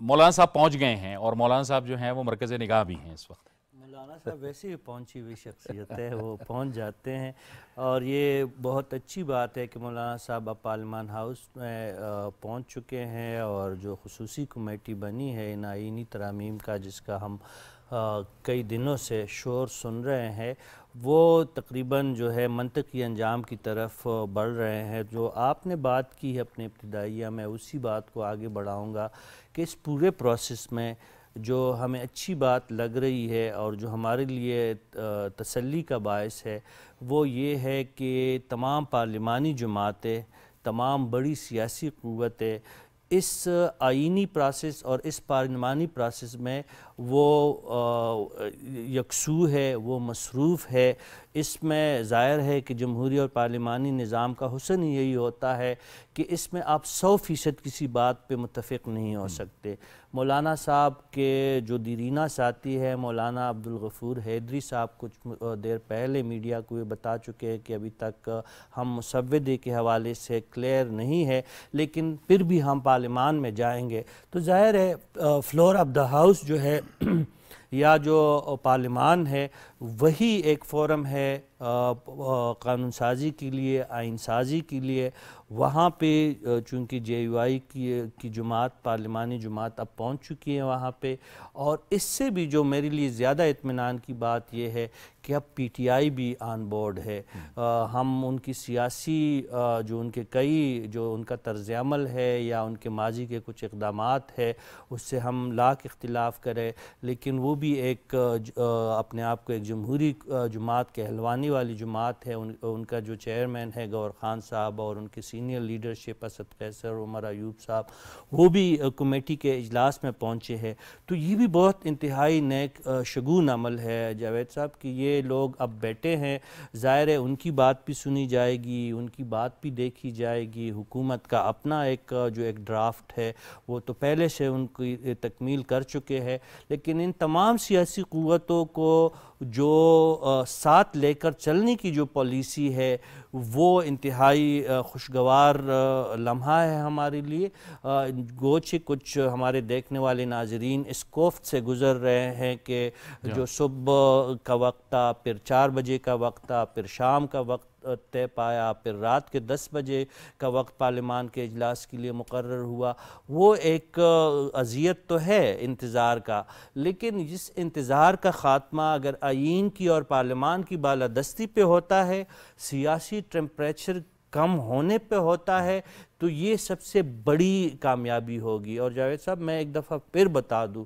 مولانا صاحب پہنچ گئے ہیں اور مولانا صاحب جو ہیں وہ مرکز نگاہ بھی ہیں اس وقت. مولانا صاحب ویسے ہی پہنچی ہوئی شخصیت ہے، وہ پہنچ جاتے ہیں، اور یہ بہت اچھی بات ہے کہ مولانا صاحب اب پارلیمان ہاؤس میں پہنچ چکے ہیں، اور جو خصوصی کمیٹی بنی ہے ان آئینی ترامیم کا، جس کا ہم کئی دنوں سے شور سن رہے ہیں، وہ تقریباً جو ہے منطقی انجام کی طرف بڑھ رہے ہیں. جو آپ نے بات کی ہے اپنے ابتدائیہ میں، اسی بات کو آگے بڑھاؤں گا کہ اس پورے پروسیس میں جو ہمیں اچھی بات لگ رہی ہے اور جو ہمارے لیے تسلی کا باعث ہے، وہ یہ ہے کہ تمام پارلیمانی جماعتیں، تمام بڑی سیاسی قوتیں اس آئینی پروسیس اور اس پارلیمانی پروسیس میں وہ یکسو ہے، وہ مصروف ہے. اس میں ظاہر ہے کہ جمہوری اور پارلیمانی نظام کا حسن یہی ہوتا ہے کہ اس میں آپ 100% کسی بات پہ متفق نہیں ہو سکتے. مولانا صاحب کے جو دیرینہ ساتھی ہے مولانا عبدالغفور حیدری صاحب کچھ دیر پہلے میڈیا کو یہ بتا چکے ہیں کہ ابھی تک ہم مسودے کے حوالے سے کلیئر نہیں ہے، لیکن پھر بھی ہم پارلیمان میں جائیں گے. تو ظاہر ہے فلور آف دا ہاؤس جو ہے یا جو پارلیمان ہے، وہی ایک فورم ہے قانون سازی کے لیے، آئین سازی کے لیے. وہاں پہ چونکہ جے یو آئی کی جماعت، پارلیمانی جماعت اب پہنچ چکی ہے وہاں پہ، اور اس سے بھی جو میرے لیے زیادہ اطمینان کی بات یہ ہے کہ اب پی ٹی آئی بھی آن بورڈ ہے. ہم ان کی سیاسی جو ان کے کئی جو ان کا طرز عمل ہے یا ان کے ماضی کے کچھ اقدامات ہے، اس سے ہم لاکھ اختلاف کریں، لیکن وہ بھی ایک اپنے آپ کو ایک جمہوری جماعت کہلوانے والی جماعت ہے. ان کا جو چیئرمین ہے گور خان صاحب اور ان کی سینئر لیڈرشپ اسد قیصر، عمر ایوب صاحب، وہ بھی کمیٹی کے اجلاس میں پہنچے ہیں. تو یہ بھی بہت انتہائی نیک شگون عمل ہے جاوید صاحب کہ یہ لوگ اب بیٹھے ہیں. ظاہر ہے ان کی بات بھی سنی جائے گی، ان کی بات بھی دیکھی جائے گی. حکومت کا اپنا ایک ڈرافٹ ہے وہ تو پہلے سے ان کی تکمیل کر چکے ہیں، لیکن ان تمام سیاسی قوتوں کو جو ساتھ لے کر چلنے کی جو پالیسی ہے وہ انتہائی خوشگوار لمحہ ہے ہمارے لیے. گوچہ کچھ ہمارے دیکھنے والے ناظرین اس کوفت سے گزر رہے ہیں کہ جو صبح کا وقت تھا، پھر 4 بجے کا وقت تھا، پھر شام کا وقت طے پایا، پھر رات کے 10 بجے کا وقت پارلیمان کے اجلاس کے لیے مقرر ہوا. وہ ایک اذیت تو ہے انتظار کا، لیکن اس انتظار کا خاتمہ اگر آئین کی اور پارلیمان کی بالادستی پہ ہوتا ہے، سیاسی ٹیمپریچر کم ہونے پہ ہوتا ہے، تو یہ سب سے بڑی کامیابی ہوگی. اور جاوید صاحب میں ایک دفعہ پھر بتا دوں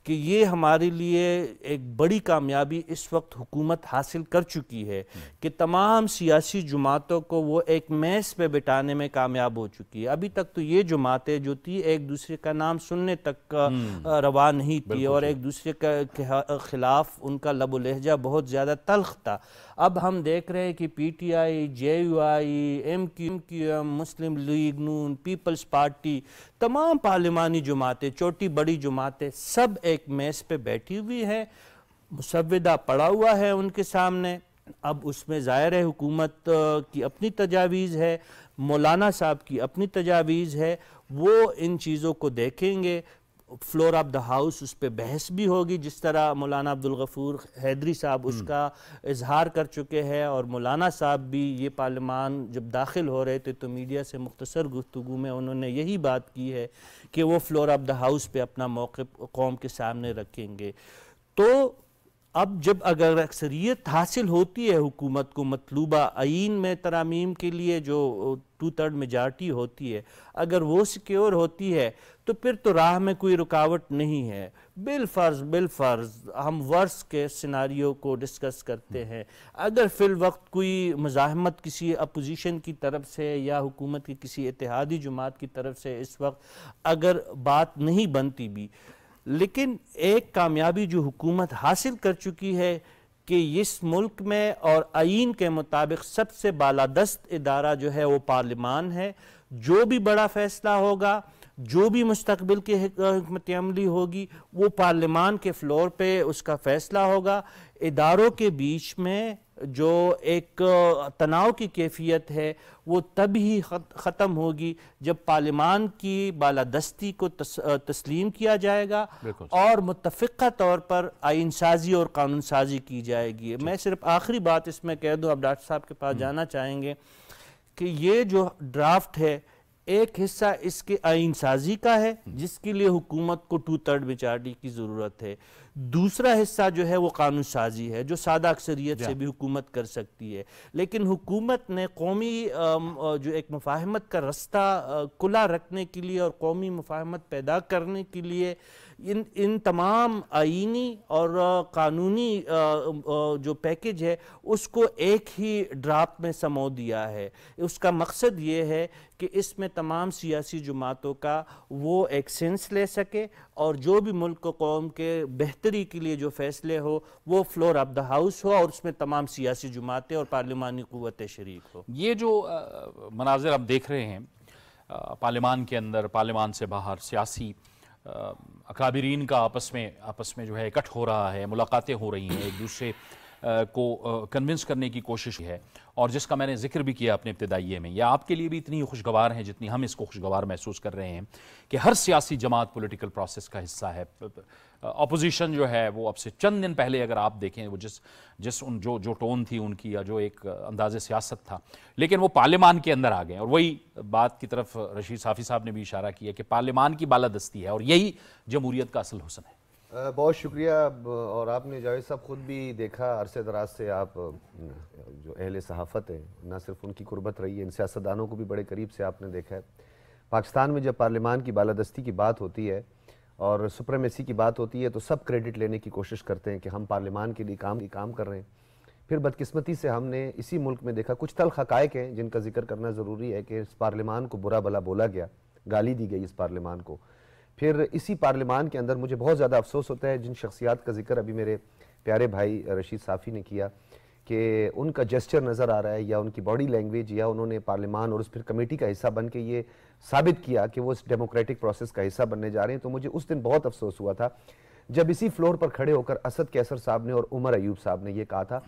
کہ یہ ہمارے لیے ایک بڑی کامیابی اس وقت حکومت حاصل کر چکی ہے کہ تمام سیاسی جماعتوں کو وہ ایک میز پہ بٹھانے میں کامیاب ہو چکی ہے. ابھی تک تو یہ جماعتیں جو تھی ایک دوسرے کا نام سننے تک روا نہیں تھی اور ایک دوسرے کے خلاف ان کا لب و لہجہ بہت زیادہ تلخ تھا. اب ہم دیکھ رہے ہیں کہ P T I, J U I, M Q M, Muslim League نون، پیپلز پارٹی، تمام پارلیمانی جماعتیں، چھوٹی بڑی جماعتیں، سب ایک میز پہ بیٹھی ہوئی ہیں. مسودہ پڑا ہوا ہے ان کے سامنے. اب اس میں ظاہر ہے حکومت کی اپنی تجاویز ہے، مولانا صاحب کی اپنی تجاویز ہے، وہ ان چیزوں کو دیکھیں گے. فلور آف دا ہاؤس اس پہ بحث بھی ہوگی، جس طرح مولانا عبدالغفور حیدری صاحب اس کا اظہار کر چکے ہیں، اور مولانا صاحب بھی یہ پارلیمان جب داخل ہو رہے تھے تو میڈیا سے مختصر گفتگو میں انہوں نے یہی بات کی ہے کہ وہ فلور آف دا ہاؤس پہ اپنا موقف قوم کے سامنے رکھیں گے. تو اب جب اگر اکثریت حاصل ہوتی ہے حکومت کو مطلوبہ آئین میں ترامیم کے لیے جو 2/3 میجارٹی ہوتی ہے، اگر وہ سیکیور ہوتی ہے تو پھر تو راہ میں کوئی رکاوٹ نہیں ہے. بالفرض ہم ورس کے سیناریو کو ڈسکس کرتے ہیں، اگر فی الوقت کوئی مزاحمت کسی اپوزیشن کی طرف سے یا حکومت کی کسی اتحادی جماعت کی طرف سے اس وقت اگر بات نہیں بنتی بھی، لیکن ایک کامیابی جو حکومت حاصل کر چکی ہے کہ اس ملک میں اور آئین کے مطابق سب سے بالادست ادارہ جو ہے وہ پارلیمان ہے. جو بھی بڑا فیصلہ ہوگا جو بھی مستقبل کی حکمت عملی ہوگی وہ پارلیمان کے فلور پہ اس کا فیصلہ ہوگا. اداروں کے بیچ میں جو ایک تناؤ کی کیفیت ہے وہ تب ہی ختم ہوگی جب پارلیمان کی بالادستی کو تسلیم کیا جائے گا اور متفقہ طور پر آئین سازی اور قانون سازی کی جائے گی. میں صرف آخری بات اس میں کہہ دوں, اب ڈاکٹر صاحب کے پاس جانا چاہیں گے, کہ یہ جو ڈرافٹ ہے ایک حصہ اس کے آئین سازی کا ہے جس کے لیے حکومت کو 2/3 میجارٹی کی ضرورت ہے. دوسرا حصہ جو ہے وہ قانون سازی ہے جو سادہ اکثریت سے بھی حکومت کر سکتی ہے. لیکن حکومت نے قومی جو ایک مفاہمت کا رستہ کھلا رکھنے کے لیے اور قومی مفاہمت پیدا کرنے کے لیے ان تمام آئینی اور قانونی جو پیکج ہے اس کو ایک ہی ڈرافٹ میں سمو دیا ہے. اس کا مقصد یہ ہے کہ اس میں تمام سیاسی جماعتوں کا وہ ایک سینس لے سکے اور جو بھی ملک و قوم کے بہتری کے لیے جو فیصلے ہو وہ فلور آف دا ہاؤس ہو اور اس میں تمام سیاسی جماعتیں اور پارلیمانی قوتیں شریک ہو. یہ جو مناظر ہم دیکھ رہے ہیں پارلیمان کے اندر, پارلیمان سے باہر, سیاسی اکابرین کا آپس میں جو ہے اکٹھ ہو رہا ہے, ملاقاتیں ہو رہی ہیں, ایک دوسرے کو کنونس کرنے کی کوشش ہے, اور جس کا میں نے ذکر بھی کیا اپنے ابتدائیے میں, یہ آپ کے لیے بھی اتنی خوشگوار ہیں جتنی ہم اس کو خوشگوار محسوس کر رہے ہیں کہ ہر سیاسی جماعت پولیٹیکل پروسیس کا حصہ ہے. اپوزیشن جو ہے وہ اب سے چند دن پہلے اگر آپ دیکھیں وہ جو ٹون تھی ان کی یا جو ایک انداز سیاست تھا, لیکن وہ پارلیمان کے اندر آ گئے. اور وہی بات کی طرف رشید صافی صاحب نے بھی اشارہ کیا کہ پارلیمان کی بالادستی ہے اور یہی جمہوریت کا اصل حسن ہے. بہت شکریہ. اور آپ نے جاوید صاحب خود بھی دیکھا, عرصے دراز سے آپ جو اہل صحافت ہیں, نہ صرف ان کی قربت رہی ہے, ان سیاستدانوں کو بھی بڑے قریب سے آپ نے دیکھا ہے. پاکستان میں جب پارلیمان کی بالادستی کی بات ہوتی ہے اور سپریمیسی کی بات ہوتی ہے تو سب کریڈٹ لینے کی کوشش کرتے ہیں کہ ہم پارلیمان کے لیے کام کر رہے ہیں. پھر بدقسمتی سے ہم نے اسی ملک میں دیکھا کچھ تلخ حقائق ہیں جن کا ذکر کرنا ضروری ہے کہ اس پارلیمان کو برا بھلا بولا گیا, گالی دی گئی اس پارلیمان کو. پھر اسی پارلیمان کے اندر مجھے بہت زیادہ افسوس ہوتا ہے جن شخصیات کا ذکر ابھی میرے پیارے بھائی رشید صافی نے کیا کہ ان کا جسچر نظر آ رہا ہے یا ان کی باڈی لینگویج یا انہوں نے پارلیمان اور اس پھر کمیٹی کا حصہ بن کے یہ ثابت کیا کہ وہ اس ڈیموکریٹک پروسیس کا حصہ بننے جا رہے ہیں. تو مجھے اس دن بہت افسوس ہوا تھا جب اسی فلور پر کھڑے ہو کر اسد کیسر صاحب نے اور عمر ایوب صاحب نے یہ کہا تھا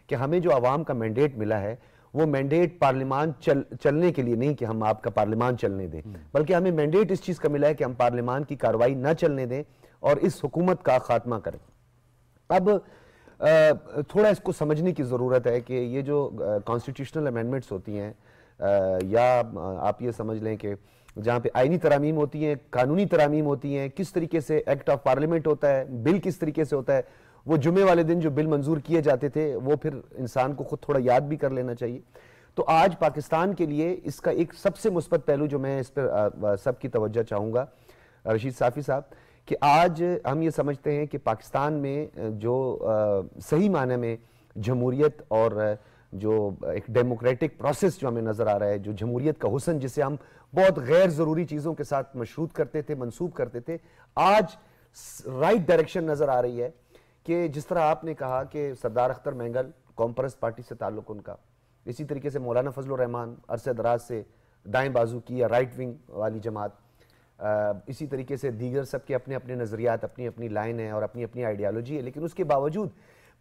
کہ ہمیں جو عوام کا مینڈیٹ ملا ہے وہ مینڈیٹ پارلیمان چلنے کے لیے نہیں کہ ہم آپ کا پارلیمان چلنے دیں, بلکہ ہمیں مینڈیٹ اس چیز کا ملا ہے کہ ہم پارلیمان کی کارروائی نہ چلنے دیں اور اس حکومت کا خاتمہ کریں. اب تھوڑا اس کو سمجھنے کی ضرورت ہے کہ یہ جو کانسٹیٹیوشنل امینڈمنٹس ہوتی ہیں یا آپ یہ سمجھ لیں کہ جہاں پہ آئینی ترامیم ہوتی ہیں, قانونی ترامیم ہوتی ہیں, کس طریقے سے ایکٹ آف پارلیمنٹ ہوتا ہے, بل کس طریقے سے ہوتا ہے, وہ جمعے والے دن جو بل منظور کیے جاتے تھے وہ پھر انسان کو خود تھوڑا یاد بھی کر لینا چاہیے. تو آج پاکستان کے لیے اس کا ایک سب سے مثبت پہلو جو میں اس پر سب کی توجہ چاہوں گا رشید صافی صاحب, کہ آج ہم یہ سمجھتے ہیں کہ پاکستان میں جو صحیح معنی میں جمہوریت اور جو ایک ڈیموکریٹک پروسیس جو ہمیں نظر آ رہا ہے, جو جمہوریت کا حسن جسے ہم بہت غیر ضروری چیزوں کے ساتھ مشروط کرتے تھے, منسوب کرتے تھے, آج رائٹ ڈائریکشن نظر آ رہی ہے. کہ جس طرح آپ نے کہا کہ سردار اختر مینگل قوم پرست پارٹی سے تعلق ان کا, اسی طریقے سے مولانا فضل الرحمان عرصے دراز سے دائیں بازو کی یا رائٹ ونگ والی جماعت, اسی طریقے سے دیگر سب کے اپنے اپنے نظریات, اپنی اپنی لائن ہے اور اپنی اپنی آئیڈیالوجی ہے, لیکن اس کے باوجود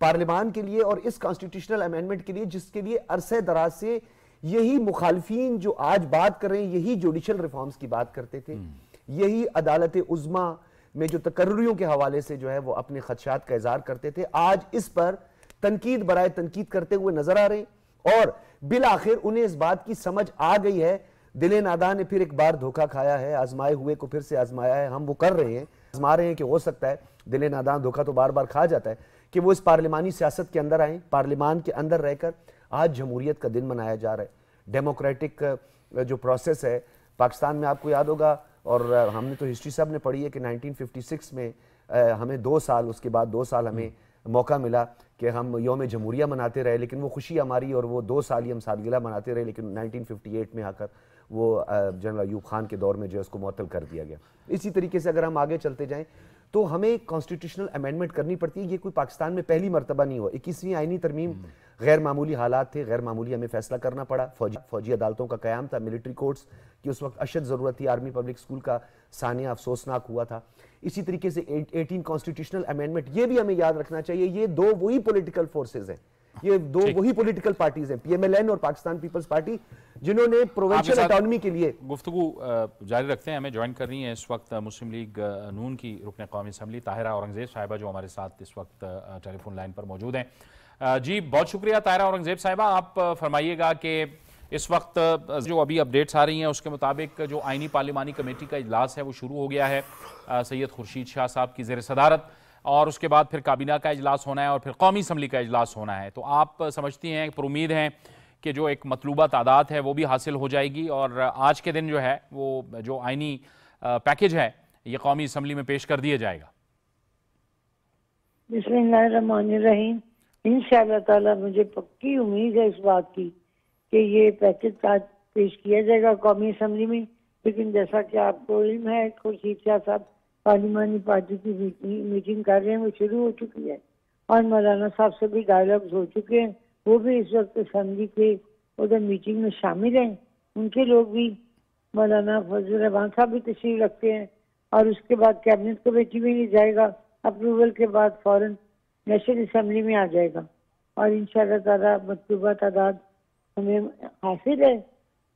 پارلیمان کے لیے اور اس کانسٹیٹیوشنل امینڈمنٹ کے لیے جس کے لیے عرصے دراز سے یہی مخالفین جو آج بات کر رہے ہیں یہی جوڈیشل ریفارمز کی بات کرتے تھے, یہی عدالت عظمیٰ میں جو تقرریوں کے حوالے سے جو ہے وہ اپنے خدشات کا اظہار کرتے تھے, آج اس پر تنقید برائے تنقید کرتے ہوئے نظر آ رہے ہیں. اور بالآخر انہیں اس بات کی سمجھ آ گئی ہے, دل ناداں نے پھر ایک بار دھوکہ کھایا ہے, آزمائے ہوئے کو پھر سے آزمایا ہے. ہم وہ کر رہے ہیں, آزما رہے ہیں کہ ہو سکتا ہے دل ناداں دھوکہ تو بار بار کھا جاتا ہے, کہ وہ اس پارلیمانی سیاست کے اندر آئیں, پارلیمان کے اندر رہ کر آج جمہوریت کا دن منایا جا رہا ہے. ڈیموکریٹک جو پروسیس ہے پاکستان میں, آپ کو یاد ہوگا اور ہم نے تو ہسٹری سب نے پڑھی ہے کہ 1956 میں ہمیں 2 سال, اس کے بعد 2 سال ہمیں موقع ملا کہ ہم یوم جمہوریہ مناتے رہے, لیکن وہ خوشی ہماری اور وہ 2 سال ہی ہم سالگرہ مناتے رہے, لیکن 1958 میں آ کر وہ جنرل ایوب خان کے دور میں جو ہے اس کو معطل کر دیا گیا. اسی طریقے سے اگر ہم آگے چلتے جائیں تو ہمیں کانسٹیٹیوشنل امینڈمنٹ کرنی پڑتی ہے. یہ کوئی پاکستان میں پہلی مرتبہ نہیں ہوا. 21ویں آئینی ترمیم غیر معمولی حالات تھے, غیر معمولی ہمیں فیصلہ کرنا پڑا. فوجی عدالتوں کا قیام تھا, ملٹری کورٹس کی اس وقت اشد ضرورت تھی. آرمی پبلک سکول کا ثانیہ افسوسناک ہوا تھا. اسی طریقے سے 18 کانسٹیٹیوشنل امینڈمنٹ, یہ بھی ہمیں یاد رکھنا چاہیے, یہ دو وہی پولیٹیکل فورسز ہیں, یہ دو وہی پولیٹیکل پارٹیز ہیں, پی ایم ایل این اور پاکستان پیپلز پارٹی, جنہوں نے پروونشل اٹانومی کے لیے گفتگو جاری رکھتے ہیں. ہمیں جوائن کر رہی ہیں اس وقت مسلم لیگ نون کی رکن قومی اسمبلی طاہرہ اورنگزیب صاحبہ, جو ہمارے ساتھ اس وقت ٹیلی فون لائن پر موجود ہیں. جی بہت شکریہ طاہرہ اورنگزیب صاحبہ. آپ فرمائیے گا کہ اس وقت جو ابھی اپڈیٹس آ رہی ہیں اس کے مطابق جو آئینی پارلیمانی کمیٹی کا اجلاس ہے وہ شروع ہو گیا ہے سید خورشید شاہ صاحب کی زیر صدارت, اور اس کے بعد پھر کابینہ کا اجلاس ہونا ہے اور پھر قومی اسمبلی کا اجلاس ہونا ہے. تو آپ سمجھتی ہیں, پر امید ہیں کہ جو ایک مطلوبہ تعداد ہے وہ بھی حاصل ہو جائے گی, اور آج کے دن جو ہے وہ جو آئینی پیکج ہے یہ قومی اسمبلی میں پیش کر دیا جائے گا؟ بسم اللہ الرحمن الرحیم. انشاءاللہ تعالی مجھے پکی امید ہے اس بات کی کہ یہ پیکج آج پیش کیا جائے گا قومی اسمبلی میں. لیکن جیسا کہ آپ کو علم ہے, خورشید شاہ صاحب پارلیمانی پارٹی کی میٹنگ کر رہے ہیں, وہ شروع ہو چکی ہے, اور مولانا صاحب سے بھی ڈائیلاگز ہو چکے ہیں. وہ بھی اس وقت اسمبلی کے ادھر میٹنگ میں شامل ہیں. ان کے لوگ بھی, مولانا فضل الرحمان صاحب بھی تشریف رکھتے ہیں, اور اس کے بعد کیبنٹ کمیٹی میں نہیں جائے گا. اپروول کے بعد فوراً نیشنل اسمبلی میں آ جائے گا, اور انشاءاللہ تعالیٰ مطلوبہ تعداد ہمیں حاصل ہے,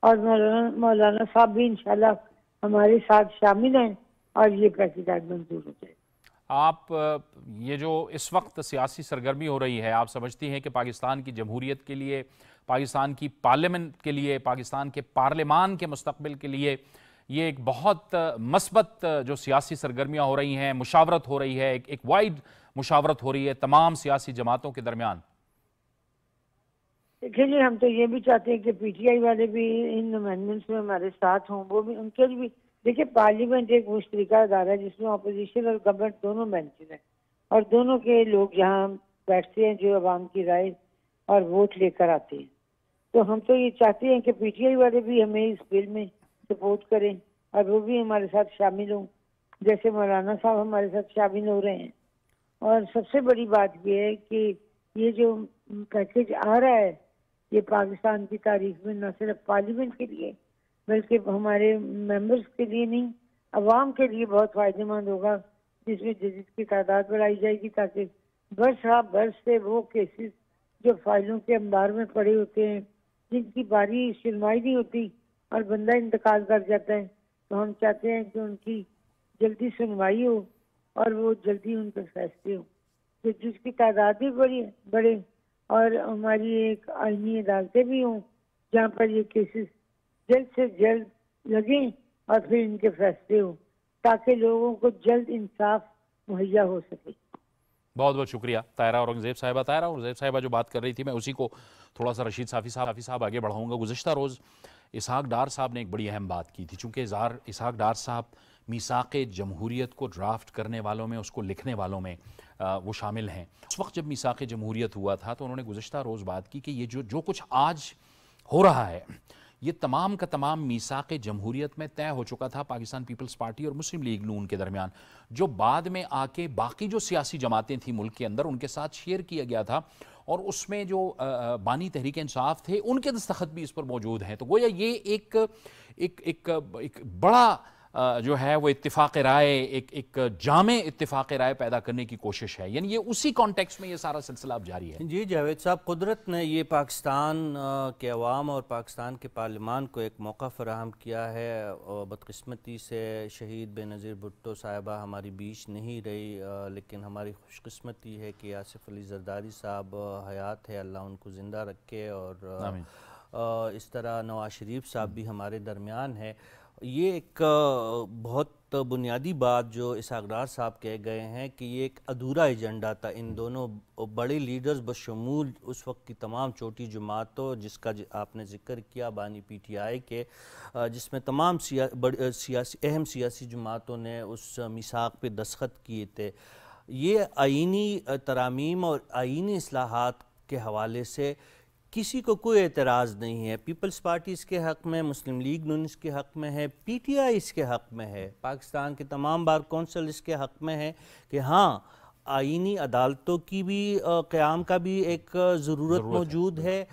اور مولانا صاحب بھی انشاءاللہ ہمارے ساتھ شامل ہیں, اور یہ پیکج آج منظور ہو جائے. آپ یہ جو اس وقت سیاسی سرگرمی ہو رہی ہے, آپ سمجھتی ہیں کہ پاکستان کی جمہوریت کے لیے, پاکستان کی پارلیمنٹ کے لیے, پاکستان کے پارلیمان کے مستقبل کے لیے یہ ایک بہت مثبت جو سیاسی سرگرمیاں ہو رہی ہیں, مشاورت ہو رہی ہے, ایک وائڈ مشاورت ہو رہی ہے تمام سیاسی جماعتوں کے درمیان؟ دیکھیں جی, ہم تو یہ بھی چاہتے ہیں کہ پی ٹی آئی والے بھی ان امینڈمنٹس میں ہمارے ساتھ ہوں. وہ بھی, ان کے لیے بھی دیکھیں, پارلیمنٹ ایک مشترکہ ادارہ ہے جس میں اپوزیشن اور گورنمنٹ دونوں بینچز ہیں, اور دونوں کے لوگ یہاں بیٹھتے ہیں جو عوام کی رائے اور ووٹ لے کر آتے ہیں. تو ہم تو یہ چاہتے ہیں کہ پی ٹی آئی والے بھی ہمیں اس بل میں سپورٹ کریں, اور وہ بھی ہمارے ساتھ شامل ہوں, جیسے مولانا صاحب ہمارے ساتھ شامل ہو رہے ہیں. اور سب سے بڑی بات یہ ہے کہ یہ جو پیکج آ رہا ہے یہ پاکستان کی تاریخ میں نہ صرف پارلیمنٹ کے لیے بلکہ ہمارے ممبرز کے لیے نہیں, عوام کے لیے بہت فائدہ مند ہوگا, جس میں ججز کی تعداد بڑھائی جائے گی تاکہ برس سے وہ کیسز جو فائلوں کے انبار میں پڑے ہوتے ہیں, جن کی باری سنوائی نہیں ہوتی اور بندہ انتقال کر جاتا ہے, تو ہم چاہتے ہیں کہ ان کی جلدی سنوائی ہو اور وہ جلدی ان پر فیصلے ہوں, تو جس کی تعداد بھی بڑھے, اور ہماری ایک آئینی عدالتیں بھی ہوں جہاں پر یہ کیسز جلد سے جلد لگیں اور پھر ان کے فیصلے ہوں, تاکہ لوگوں کو جلد انصاف مہیا ہو سکے. بہت بہت شکریہ طاہرہ اورنگزیب صاحبہ. طاہرہ اورنگزیب صاحبہ جو بات کر رہی تھی, میں اسی کو تھوڑا سا رشید صافی صاحب آگے بڑھاؤں گا. گزشتہ روز اسحاق ڈار صاحب نے ایک بڑی اہم بات کی تھی, چونکہ اسحاق ڈار صاحب میثاق جمہوریت کو ڈرافٹ کرنے والوں میں, اس کو لکھنے والوں میں وہ شامل ہیں. اس وقت جب میثاق جمہوریت ہوا تھا تو انہوں نے گزشتہ روز بات کی کہ یہ جو کچھ آج ہو رہا ہے یہ تمام کا تمام میثاق جمہوریت میں طے ہو چکا تھا پاکستان پیپلز پارٹی اور مسلم لیگ نون کے درمیان, جو بعد میں آ کے باقی جو سیاسی جماعتیں تھیں ملک کے اندر ان کے ساتھ شیئر کیا گیا تھا, اور اس میں جو بانی تحریک انصاف تھے ان کے دستخط بھی اس پر موجود ہیں. تو گویا یہ ایک بڑا جو ہے وہ اتفاق رائے, ایک جامع اتفاق رائے پیدا کرنے کی کوشش ہے, یعنی یہ اسی کانٹیکس میں یہ سارا سلسلہ اب جاری ہے. جی جاوید صاحب, قدرت نے یہ پاکستان کے عوام اور پاکستان کے پارلیمان کو ایک موقع فراہم کیا ہے, اور بدقسمتی سے شہید بے نظیر بھٹو صاحبہ ہماری بیچ نہیں رہی, لیکن ہماری خوش قسمتی ہے کہ آصف علی زرداری صاحب حیات ہے, اللہ ان کو زندہ رکھے, اور اس طرح نواز شریف صاحب بھی ہمارے درمیان ہے. یہ ایک بہت بنیادی بات جو اسحاق ڈار صاحب کہہ گئے ہیں کہ یہ ایک ادھورا ایجنڈا تھا. ان دونوں بڑے لیڈرز بشمول اس وقت کی تمام چھوٹی جماعتوں, جس کا آپ نے ذکر کیا بانی پی ٹی آئی کے, جس میں تمام اہم سیاسی جماعتوں نے اس میثاق پہ دستخط کیے تھے. یہ آئینی ترامیم اور آئینی اصلاحات کے حوالے سے کسی کو کوئی اعتراض نہیں ہے. پیپلز پارٹی اس کے حق میں، مسلم لیگ نون اس کے حق میں ہے، پی ٹی آئی اس کے حق میں ہے، پاکستان کے تمام بار کونسل اس کے حق میں ہے کہ ہاں آئینی عدالتوں کی بھی قیام کا بھی ایک ضرورت موجود ہے.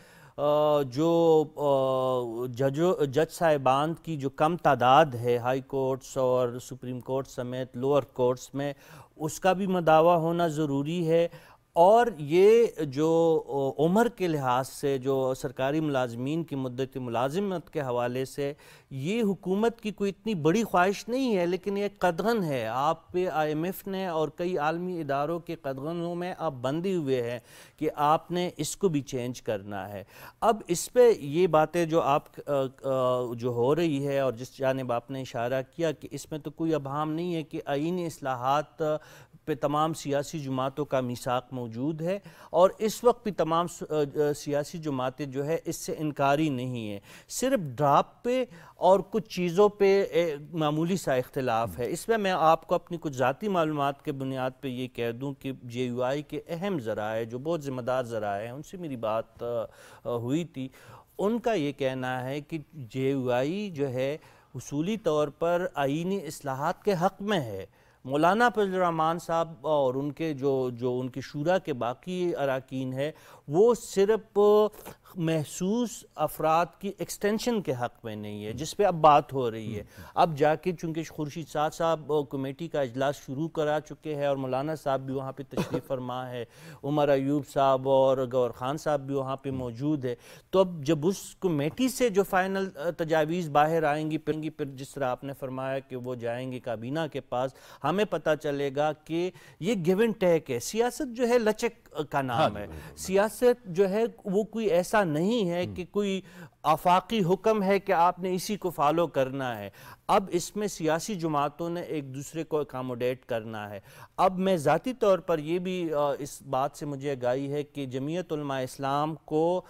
جو جج صاحبان کی جو کم تعداد ہے ہائی کورٹس اور سپریم کورٹ سمیت لوور کورٹس میں، اس کا بھی مداوع ہونا ضروری ہے. اور یہ جو عمر کے لحاظ سے جو سرکاری ملازمین کی مدت ملازمت کے حوالے سے یہ حکومت کی کوئی اتنی بڑی خواہش نہیں ہے، لیکن یہ قدغن ہے. آپ پہ آئی ایم ایف نے اور کئی عالمی اداروں کے قدغنوں میں آپ بندے ہوئے ہیں کہ آپ نے اس کو بھی چینج کرنا ہے. اب اس پہ یہ باتیں جو آپ جو ہو رہی ہے اور جس جانب آپ نے اشارہ کیا کہ اس میں تو کوئی ابہام نہیں ہے کہ آئینی اصلاحات پہ تمام سیاسی جماعتوں کا میثاق موجود ہے، اور اس وقت بھی تمام سیاسی جماعتیں جو ہے اس سے انکاری نہیں ہیں. صرف ڈراپ پہ اور کچھ چیزوں پہ معمولی سا اختلاف ہے. اس میں میں آپ کو اپنی کچھ ذاتی معلومات کے بنیاد پہ یہ کہہ دوں کہ جے یو آئی کے اہم ذرائع جو بہت ذمہ دار ذرائع ہیں، ان سے میری بات ہوئی تھی. ان کا یہ کہنا ہے کہ جے یو آئی جو ہے اصولی طور پر آئینی اصلاحات کے حق میں ہے. مولانا فضل الرحمان صاحب اور ان کے جو ان کی شورا کے باقی اراکین ہے وہ صرف محسوس افراد کی ایکسٹینشن کے حق میں نہیں ہے، جس پہ اب بات ہو رہی ہے. اب جا کے چونکہ خورشید سعد صاحب کمیٹی کا اجلاس شروع کرا چکے ہیں اور مولانا صاحب بھی وہاں پہ تشریف فرما ہے، عمر ایوب صاحب اور گور خان صاحب بھی وہاں پہ موجود ہے. تو اب جب اس کمیٹی سے جو فائنل تجاویز باہر آئیں گی پھر جس طرح آپ نے فرمایا کہ وہ جائیں گے کابینہ کے پاس، ہمیں پتہ چلے گا کہ یہ گیو اینڈ ٹیک ہے. سیاست جو ہے لچک کا نام ہے. سیاست جو ہے وہ کوئی ایسا نہیں ہے کہ کوئی آفاقی حکم ہے کہ آپ نے اسی کو فالو کرنا ہے. اب اس میں سیاسی جماعتوں نے ایک دوسرے کو اکاموڈیٹ کرنا ہے. اب میں ذاتی طور پر یہ بھی اس بات سے مجھے آگاہی ہے کہ جمعیت علماء اسلام کو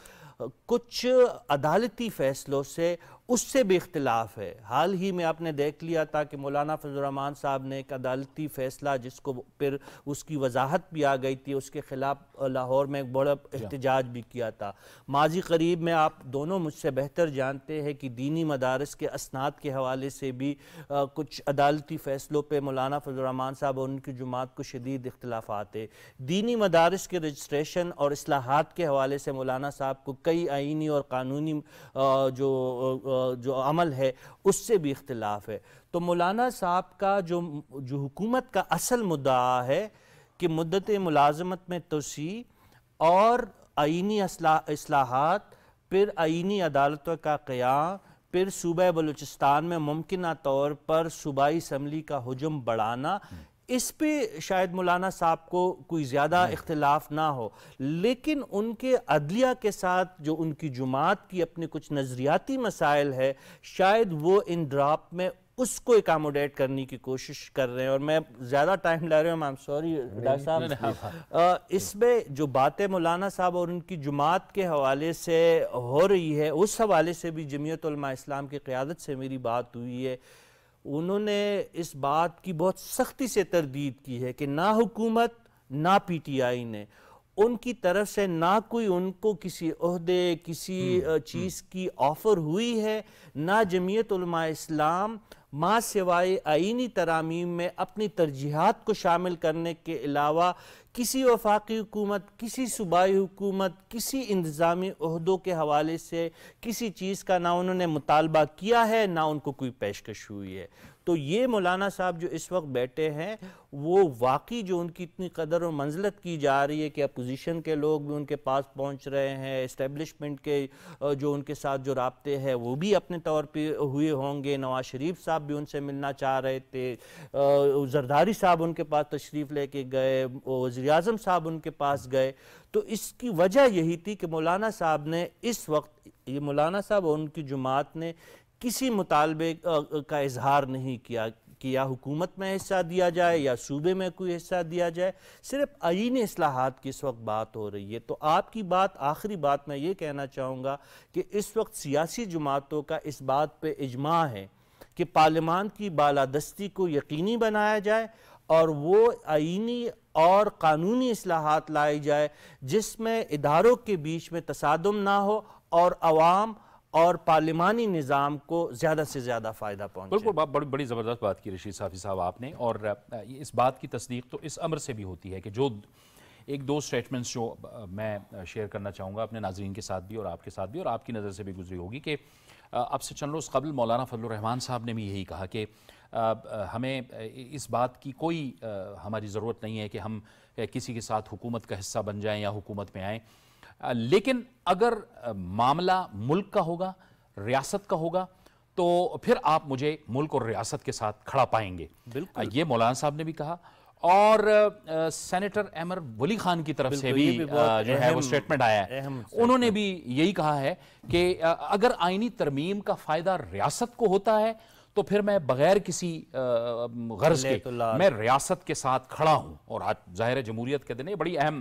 کچھ عدالتی فیصلوں سے اس سے بھی اختلاف ہے. حال ہی میں آپ نے دیکھ لیا تھا کہ مولانا فضل الرحمان صاحب نے ایک عدالتی فیصلہ جس کو پھر اس کی وضاحت بھی آ گئی تھی، اس کے خلاف لاہور میں ایک بڑا احتجاج بھی کیا تھا. ماضی قریب میں آپ دونوں مجھ سے بہتر جانتے ہیں کہ دینی مدارس کے اسناد کے حوالے سے بھی کچھ عدالتی فیصلوں پہ مولانا فضل الرحمان صاحب اور ان کی جماعت کو شدید اختلافات ہیں. دینی مدارس کے رجسٹریشن اور اصلاحات کے حوالے سے مولانا صاحب کو کئی آئینی اور قانونی جو عمل ہے اس سے بھی اختلاف ہے. تو مولانا صاحب کا جو حکومت کا اصل مدعا ہے کہ مدت ملازمت میں توسیع اور آئینی اصلاحات، پھر آئینی عدالتوں کا قیام، پھر صوبہ بلوچستان میں ممکنہ طور پر صوبائی اسمبلی کا حجم بڑھانا، اس پہ شاید مولانا صاحب کو کوئی زیادہ اختلاف نہ ہو. لیکن ان کے عدلیہ کے ساتھ جو ان کی جماعت کی اپنے کچھ نظریاتی مسائل ہے، شاید وہ ان ڈراپ میں اس کو اکاموڈیٹ کرنے کی کوشش کر رہے ہیں. اور میں زیادہ ٹائم لے رہا ہوں، I'm sorry ڈاکٹر صاحب. اس میں جو باتیں مولانا صاحب اور ان کی جماعت کے حوالے سے ہو رہی ہے، اس حوالے سے بھی جمعیت علماء اسلام کی قیادت سے میری بات ہوئی ہے. انہوں نے اس بات کی بہت سختی سے تردید کی ہے کہ نہ حکومت نہ پی ٹی آئی نے ان کی طرف سے نہ کوئی ان کو کسی عہدے کسی چیز کی آفر ہوئی ہے، نہ جمعیت علماء اسلام ماں سوائے آئینی ترامیم میں اپنی ترجیحات کو شامل کرنے کے علاوہ کسی وفاقی حکومت، کسی صوبائی حکومت، کسی انتظامی عہدوں کے حوالے سے کسی چیز کا نہ انہوں نے مطالبہ کیا ہے، نہ ان کو کوئی پیشکش ہوئی ہے. تو یہ مولانا صاحب جو اس وقت بیٹھے ہیں وہ واقعی جو ان کی اتنی قدر و منزلت کی جا رہی ہے کہ اپوزیشن کے لوگ بھی ان کے پاس پہنچ رہے ہیں، اسٹیبلشمنٹ کے جو ان کے ساتھ جو رابطے ہیں وہ بھی اپنے طور پہ ہوئے ہوں گے. نواز شریف صاحب بھی ان سے ملنا چاہ رہے تھے، زرداری صاحب ان کے پاس تشریف لے کے گئے، وزیر اعظم صاحب ان کے پاس گئے. تو اس کی وجہ یہی تھی کہ مولانا صاحب نے اس وقت یہ مولانا صاحب اور ان کی جماعت نے کسی مطالبے کا اظہار نہیں کیا کہ یا حکومت میں حصہ دیا جائے یا صوبے میں کوئی حصہ دیا جائے. صرف آئینی اصلاحات کی اس وقت بات ہو رہی ہے. تو آپ کی بات آخری بات میں یہ کہنا چاہوں گا کہ اس وقت سیاسی جماعتوں کا اس بات پہ اجماع ہے کہ پارلیمان کی بالادستی کو یقینی بنایا جائے اور وہ آئینی اور قانونی اصلاحات لائی جائے جس میں اداروں کے بیچ میں تصادم نہ ہو اور عوام اور پارلیمانی نظام کو زیادہ سے زیادہ فائدہ پہنچے۔ بالکل بڑی زبردست بات کی رشید صافی صاحب آپ نے، اور اس بات کی تصدیق تو اس امر سے بھی ہوتی ہے کہ جو ایک دو سٹیٹمنٹس جو میں شیئر کرنا چاہوں گا اپنے ناظرین کے ساتھ بھی اور آپ کے ساتھ بھی، اور آپ کی نظر سے بھی گزری ہوگی، کہ اب سے چند روز قبل مولانا فضل الرحمان صاحب نے بھی یہی کہا کہ ہمیں اس بات کی کوئی ہماری ضرورت نہیں ہے کہ ہم کسی کے ساتھ حکومت کا حصہ بن جائیں یا حکومت میں آئیں، لیکن اگر معاملہ ملک کا ہوگا، ریاست کا ہوگا، تو پھر آپ مجھے ملک اور ریاست کے ساتھ کھڑا پائیں گے۔ یہ مولانا صاحب نے بھی کہا، اور سینیٹر احمد ولی خان کی طرف سے بھی جو ہے وہ سٹیٹمنٹ آیا ہے، انہوں نے بھی یہی کہا ہے کہ اگر آئینی ترمیم کا فائدہ ریاست کو ہوتا ہے تو پھر میں بغیر کسی غرض کے میں ریاست کے ساتھ کھڑا ہوں، اور آج ظاہر ہے جمہوریت کے دن یہ بڑی اہم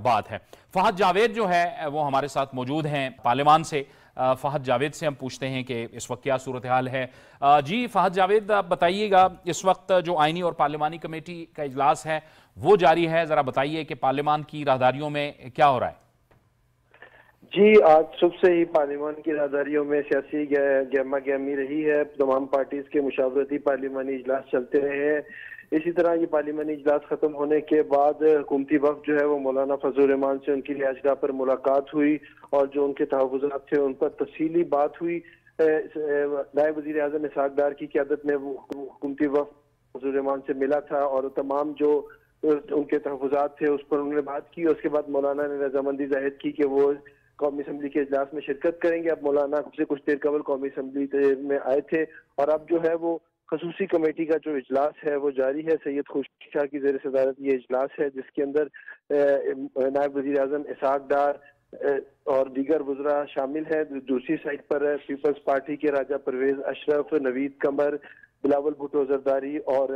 بات ہے۔ فہد جاوید جو ہے وہ ہمارے ساتھ موجود ہیں پارلیمان سے۔ فہد جاوید سے ہم پوچھتے ہیں کہ اس وقت کیا صورتحال ہے۔ جی فہد جاوید، آپ بتائیے گا، اس وقت جو آئینی اور پارلیمانی کمیٹی کا اجلاس ہے وہ جاری ہے، ذرا بتائیے کہ پارلیمان کی راہداریوں میں کیا ہو رہا ہے؟ جی، آج صبح سے ہی پارلیمان کی راہداریوں میں سیاسی گہما گہمی رہی ہے، تمام پارٹیز کے مشاورتی پارلیمانی اجلاس چلتے رہے ہیں۔ اسی طرح یہ پارلیمانی اجلاس ختم ہونے کے بعد حکومتی وفد جو ہے وہ مولانا فضل الرحمان سے ان کی رہائش گاہ پر ملاقات ہوئی، اور جو ان کے تحفظات تھے ان پر تفصیلی بات ہوئی۔ نائب وزیر اعظم اسحاق ڈار کی قیادت میں وہ حکومتی وفد فضل الرحمان سے ملا تھا، اور تمام جو ان کے تحفظات تھے اس پر انہوں نے بات کی۔ اس کے بعد مولانا نے رضامندی ظاہر کی کہ وہ قومی اسمبلی کے اجلاس میں شرکت کریں گے۔ اب مولانا سے کچھ دیر قبل قومی اسمبلی میں آئے تھے، اور اب جو ہے وہ خصوصی کمیٹی کا جو اجلاس ہے وہ جاری ہے۔ سید خورشید شاہ کی زیر صدارت یہ اجلاس ہے، جس کے اندر نائب وزیر اعظم اسحاق ڈار اور دیگر وزراء شامل ہیں۔ دوسری سائٹ پر پیپلز پارٹی کے راجہ پرویز اشرف، نوید قمر، بلاول بھٹو زرداری اور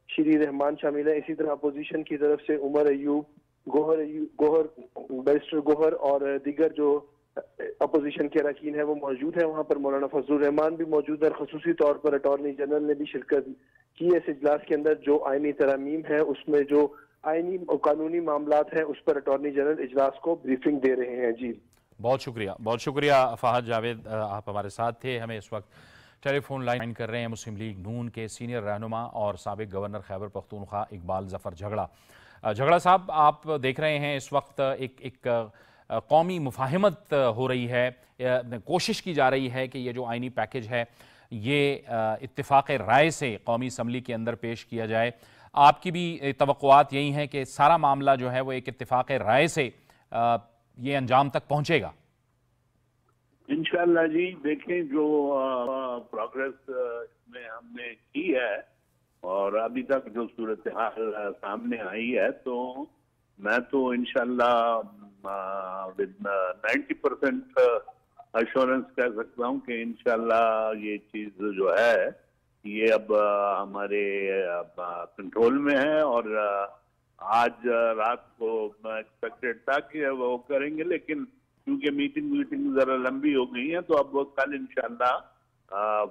شری رحمان شامل ہیں۔ اسی طرح اپوزیشن کی طرف سے عمر ایوب، گوہر بیرسٹر گوہر اور دیگر جو اپوزیشن کے اراکین ہیں وہ موجود ہیں۔ وہاں پر مولانا فضل الرحمان بھی موجود ہے۔ خصوصی طور پر اٹارنی جنرل نے بھی شرکت کی ہے اس اجلاس کے اندر۔ جو آئینی ترامیم ہے اس میں جو آئینی اور قانونی معاملات ہیں اس پر اٹارنی جنرل اجلاس کو بریفنگ دے رہے ہیں۔ جی بہت شکریہ فہد جاوید، آپ ہمارے ساتھ تھے۔ ہمیں اس وقت ٹیلی فون لائن کر رہے ہیں مسلم لیگ نون کے سینئر رہنما اور سابق گورنر خیبر پختونخوا اقبال ظفر جھگڑا صاحب، آپ دیکھ رہے ہیں اس وقت ایک قومی مفاہمت ہو رہی ہے، کوشش کی جا رہی ہے کہ یہ جو آئینی پیکج ہے یہ اتفاق رائے سے قومی اسمبلی کے اندر پیش کیا جائے۔ آپ کی بھی توقعات یہی ہیں کہ سارا معاملہ جو ہے وہ ایک اتفاق رائے سے یہ انجام تک پہنچے گا؟ انشاءاللہ جی، دیکھیں جو پروگریس میں ہم نے کی ہے اور ابھی تک جو صورتحال سامنے آئی ہے، تو میں تو انشاءاللہ 90% ایشورنس کہہ سکتا ہوں کہ انشاءاللہ یہ چیز جو ہے یہ اب ہمارے کنٹرول میں ہے، اور آج رات کو ایکسپیکٹڈ تھا کہ وہ کریں گے، لیکن کیونکہ میٹنگ ذرا لمبی ہو گئی ہیں تو اب وہ کل انشاءاللہ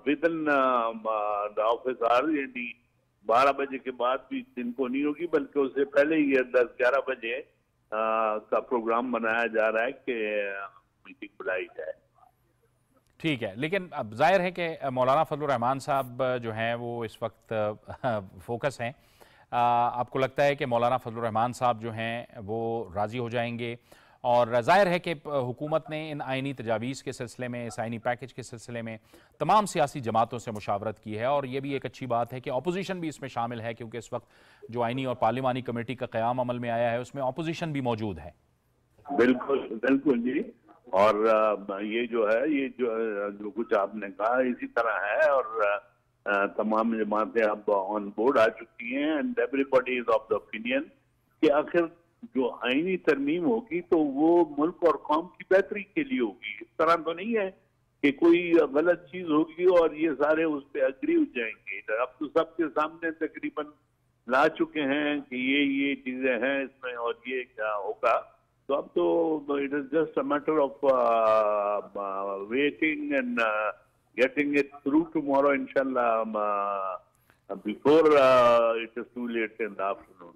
ودن دا آفس آور، یعنی 12 بجے کے بعد بھی دن کو نہیں ہوگی بلکہ اس سے پہلے ہی 10-11 بجے کا پروگرام بنایا جا رہا ہے کہ میٹنگ بلائی جائے۔ ٹھیک ہے، لیکن اب ظاہر ہے کہ مولانا فضل الرحمان صاحب جو ہیں وہ اس وقت فوکس ہیں۔ آپ کو لگتا ہے کہ مولانا فضل الرحمان صاحب جو ہیں وہ راضی ہو جائیں گے؟ اور ظاہر ہے کہ حکومت نے ان آئینی تجاویز کے سلسلے میں، اس آئینی پیکج کے سلسلے میں تمام سیاسی جماعتوں سے مشاورت کی ہے، اور یہ بھی ایک اچھی بات ہے کہ اپوزیشن بھی اس میں شامل ہے، کیونکہ اس وقت جو آئینی اور پارلیمانی کمیٹی کا قیام عمل میں آیا ہے اس میں اپوزیشن بھی موجود ہے۔ بالکل جی، اور یہ جو ہے یہ جو کچھ آپ نے کہا اسی طرح ہے، اور تمام جماعتیں اب آن بورڈ آ چکی ہیں، and every body is of the opinion کہ آخر جو آئینی ترمیم ہوگی تو وہ ملک اور قوم کی بہتری کے لیے ہوگی۔ اس طرح تو نہیں ہے کہ کوئی غلط چیز ہوگی اور یہ سارے اس پہ اگری ہو جائیں گے۔ اب تو سب کے سامنے تقریباً لا چکے ہیں کہ یہ چیزیں ہیں اس میں اور یہ کیا ہوگا، تو اب تو it is just a matter of waiting and getting it through tomorrow انشاءاللہ before it is too late in the afternoon.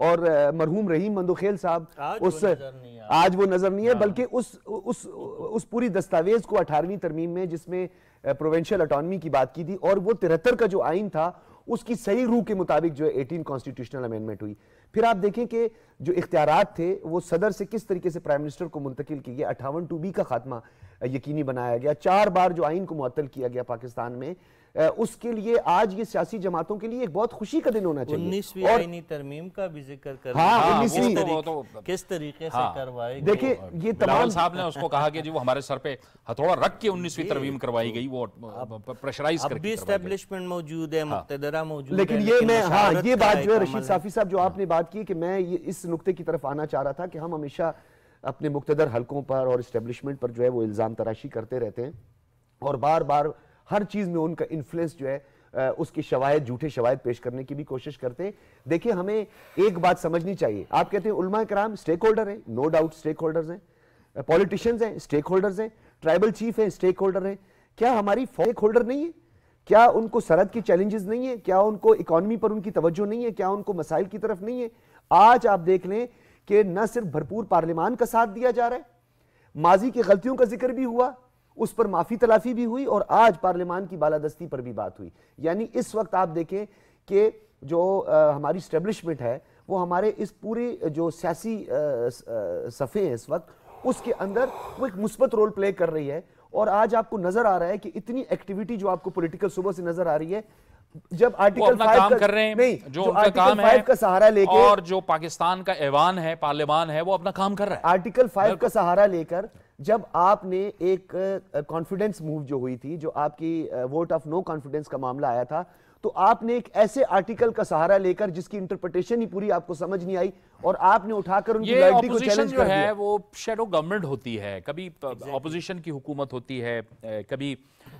اور مرحوم رحیم مندوخیل صاحب آج وہ نظر نہیں ہے، بلکہ اس پوری دستاویز کو 18ویں ترمیم میں جس میں پروونشل اٹانومی کی بات کی تھی، اور وہ 73 کا جو آئین تھا اس کی صحیح روح کے مطابق جو ہے 18 کانسٹیٹیوشنل امینڈمنٹ ہوئی. پھر آپ دیکھیں کہ جو اختیارات تھے وہ صدر سے کس طریقے سے پرائم منسٹر کو منتقل کی گیا، 58(2)B کا خاتمہ یقینی بنایا گیا، 4 بار جو آئین کو معطل کیا گیا پاکستان میں. اس کے لیے آج یہ سیاسی جماعتوں کے لیے ایک بہت خوشی کا دن ہونا چاہیے. 19ویں آئینی ترمیم کا بھی ذکر کریں، ہاں کس طریقے سے کروائے گی. دیکھیں یہ بلاول صاحب نے اس کو کہا کہ جی وہ ہمارے سر پہ ہتھوڑا رکھ کے 19ویں ترمیم کروائی گئی، وہ پریشرائز کر کے. اب بھی اسٹیبلشمنٹ موجود ہے، مقتدرہ موجود ہے. لیکن یہ میں یہ بات جو ہے رشید صافی صاحب جو آپ نے بات کی کہ میں اس نقطے کی طرف آنا چاہ رہا تھا کہ ہم ہمیشہ اپنے مقتدر حلقوں پر اور اسٹیبلشمنٹ پر جو ہے وہ الزام تراشی کرتے رہتے ہیں، اور بار بار ہر چیز میں ان کا انفلوئنس جو ہے اس کی شواہد، جھوٹے شواہد پیش کرنے کی بھی کوشش کرتے ہیں. دیکھیں ہمیں ایک بات سمجھنی چاہیے، آپ کہتے ہیں علماء کرام سٹیک ہولڈر ہیں، نو ڈاؤٹ سٹیک ہولڈرز ہیں، پولیٹیشنز ہیں سٹیک ہولڈرز ہیں، ٹرائبل چیف ہیں سٹیک ہولڈر ہیں. کیا ہماری سٹیک ہولڈر نہیں ہے؟ کیا ان کو سرحد کی چیلنجز نہیں ہیں؟ کیا ان کو اکانومی پر ان کی توجہ نہیں ہے؟ کیا ان کو مسائل کی طرف نہیں ہے؟ آج آپ دیکھ لیں کہ نہ صرف بھرپور پارلیمان کا ساتھ دیا جا رہا ہے، ماضی کی غلطیوں کا ذکر بھی ہوا، اس پر معافی تلافی بھی ہوئی، اور آج پارلیمان کی بالادستی پر بھی بات ہوئی. یعنی اس وقت آپ دیکھیں کہ جو ہماری اسٹیبلشمنٹ ہے وہ ہمارے اس پوری جو سیاسی صفحے ہیں اس وقت اس کے اندر وہ ایک مثبت رول پلے کر رہی ہے. اور آج آپ کو نظر آ رہا ہے کہ اتنی ایکٹیویٹی جو آپ کو پولیٹیکل صوبہ سے نظر آ رہی ہے، جب آرٹیکل 5 کا سہارا لے کے، اور جو پاکستان کا ایوان ہے، پارلیمان ہے، وہ اپنا کام کر رہا ہے. آرٹیکل 5 کا سہارا لے کر جب آپ نے ایک کانفیڈنس موو جو ہوئی تھی، جو آپ کی ووٹ آف نو کانفیڈنس کا معاملہ آیا تھا، تو آپ نے ایک ایسے آرٹیکل کا سہارا لے کر جس کی انٹرپریٹیشن ہی پوری آپ کو سمجھ نہیں آئی، اور آپ نے اٹھا کر ان کی لائٹی کو چیلنج کر دیا. جو ہے وہ شیڈو گورنمنٹ ہوتی ہے، کبھی اپوزیشن کی حکومت ہوتی ہے، کبھی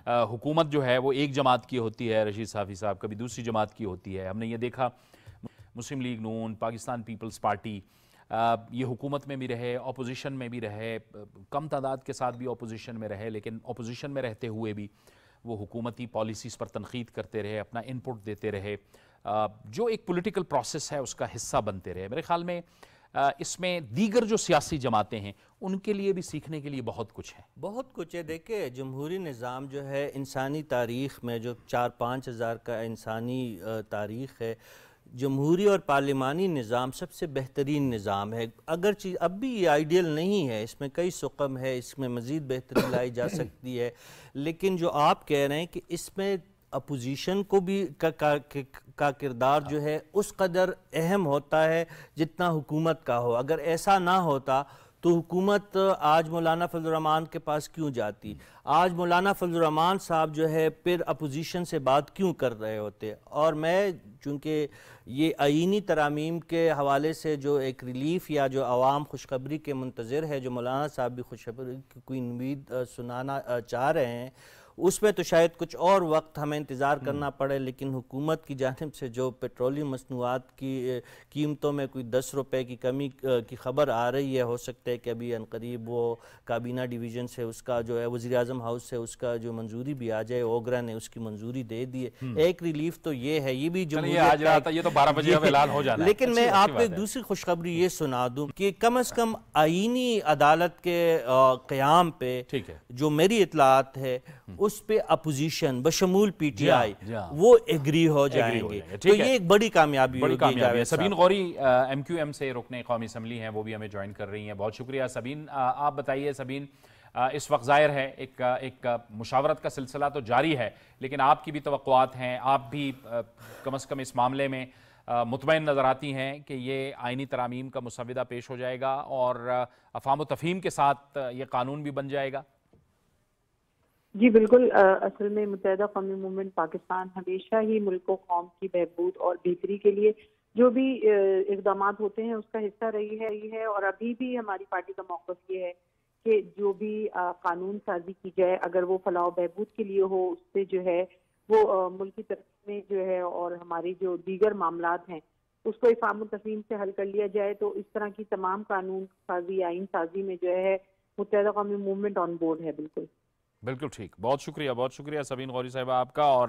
حکومت جو ہے وہ ایک جماعت کی ہوتی ہے رشید صافی صاحب، کبھی دوسری جماعت کی ہوتی ہے. ہم نے یہ دیکھا مسلم لیگ نون، پاکستان پیپلز پارٹی یہ حکومت میں بھی رہے، اپوزیشن میں بھی رہے، کم تعداد کے ساتھ بھی اپوزیشن میں رہے، لیکن اپوزیشن میں رہتے ہوئے بھی وہ حکومتی پالیسیز پر تنقید کرتے رہے، اپنا انپٹ دیتے رہے، جو ایک پولیٹیکل پروسیس ہے اس کا حصہ بنتے رہے. میرے خیال میں اس میں دیگر جو سیاسی جماعتیں ہیں ان کے لیے بھی سیکھنے کے لیے بہت کچھ ہے. بہت کچھ ہے. دیکھیں جمہوری نظام جو ہے انسانی تاریخ میں جو 4-5 ہزار کا انسانی تاریخ ہے، جمہوری اور پارلیمانی نظام سب سے بہترین نظام ہے. اگرچہ اب بھی یہ آئیڈیل نہیں ہے، اس میں کئی سقم ہے، اس میں مزید بہتری لائی جا سکتی ہے، لیکن جو آپ کہہ رہے ہیں کہ اس میں اپوزیشن کو بھی کا کردار جو ہے اس قدر اہم ہوتا ہے جتنا حکومت کا ہو. اگر ایسا نہ ہوتا تو حکومت آج مولانا فضل الرحمان کے پاس کیوں جاتی؟ آج مولانا فضل الرحمان صاحب جو ہے پھر اپوزیشن سے بات کیوں کر رہے ہوتے؟ اور میں چونکہ یہ آئینی ترامیم کے حوالے سے جو ایک ریلیف یا جو عوام خوشخبری کے منتظر ہے، جو مولانا صاحب بھی خوشخبری کی کوئی امید سنانا چاہ رہے ہیں، اس میں تو شاید کچھ اور وقت ہمیں انتظار کرنا پڑے، لیکن حکومت کی جانب سے جو پیٹرولیم مصنوعات کی قیمتوں میں کوئی 10 روپے کی کمی کی خبر آ رہی ہے، ہو سکتا ہے کہ ابھی عنقریب وہ کابینہ ڈیویژن سے اس کا جو ہے وزیر اعظم ہاؤس سے اس کا جو منظوری بھی آ جائے، اوگرا نے اس کی منظوری دے دی ہے. ایک ریلیف تو یہ ہے، یہ بھی جمہوریت کا یہ تو 12 بجے اعلان ہو جانا ہے. لیکن میں آپ کو ایک دوسری خوشخبری یہ سنا دوں کہ کم از کم آئینی عدالت کے قیام پہ جو میری اطلاعات ہے اس پہ اپوزیشن بشمول پی ٹی آئی وہ ایگری ہو جائیں گے، تو یہ ایک بڑی کامیابی ہوگی. Sabeen Ghauri M Q M سے رکن قومی اسمبلی ہیں، وہ بھی ہمیں جوائن کر رہی ہیں. بہت شکریہ سبین. آپ بتائیے سبین، اس وقت ظاہر ہے ایک مشاورت کا سلسلہ تو جاری ہے، لیکن آپ کی بھی توقعات ہیں، آپ بھی کم از کم اس معاملے میں مطمئن نظر آتی ہیں کہ یہ آئینی ترامیم کا مسودہ پیش ہو جائے گا اور افہام و تفہیم کے ساتھ یہ قانون بھی بن جائے گا؟ جی بالکل. اصل میں متحدہ قومی موومنٹ پاکستان ہمیشہ ہی ملک و قوم کی بہبود اور بہتری کے لیے جو بھی اقدامات ہوتے ہیں اس کا حصہ رہی ہے، اور ابھی بھی ہماری پارٹی کا موقف یہ ہے کہ جو بھی قانون سازی کی جائے اگر وہ فلاح و بہبود کے لیے ہو، اس سے جو ہے وہ ملکی ترقی میں جو ہے اور ہماری جو دیگر معاملات ہیں اس کو افہام و تفہیم سے حل کر لیا جائے، تو اس طرح کی تمام قانون سازی، آئین سازی میں جو ہے متحدہ قومی موومنٹ آن بورڈ ہے. بالکل ٹھیک. بہت شکریہ سبین غوری صاحبہ آپ کا. اور